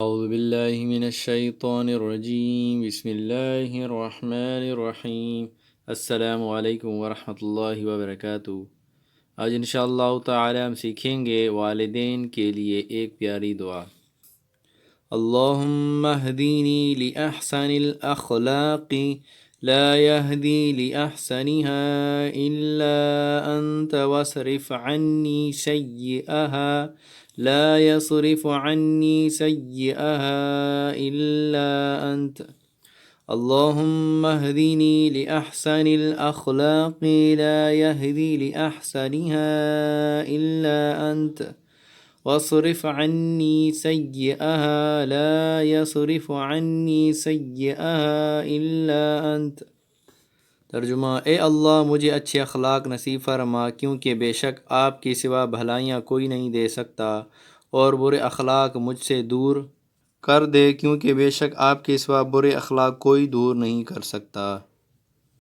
اعوذ باللہ من الشیطان الرجیم بسم اللہ الرحمن الرحیم السلام علیکم ورحمۃ اللہ وبرکاتہ۔ آج انشاءاللہ تعالی ہم سیکھیں گے والدین کے لیے ایک پیاری دعا۔ اللہم اہدینی لأحسن الاخلاق لا يهدي لأحسنها إلا أنت واصرف عني سيئها لا يصرف عني سيئها إلا أنت۔ اللهم اهدني لأحسن الأخلاق لا يهدي لأحسنها إلا أنت واصرف عني سيئها لا يصرف عني سيئها إلا أنت۔ ترجمہ: اے اللہ مجھے اچھے اخلاق نصیب فرما، کیونکہ بے شک آپ کے سوا بھلائیاں کوئی نہیں دے سکتا، اور برے اخلاق مجھ سے دور کر دے، کیونکہ بے شک آپ کے سوا برے اخلاق کوئی دور نہیں کر سکتا۔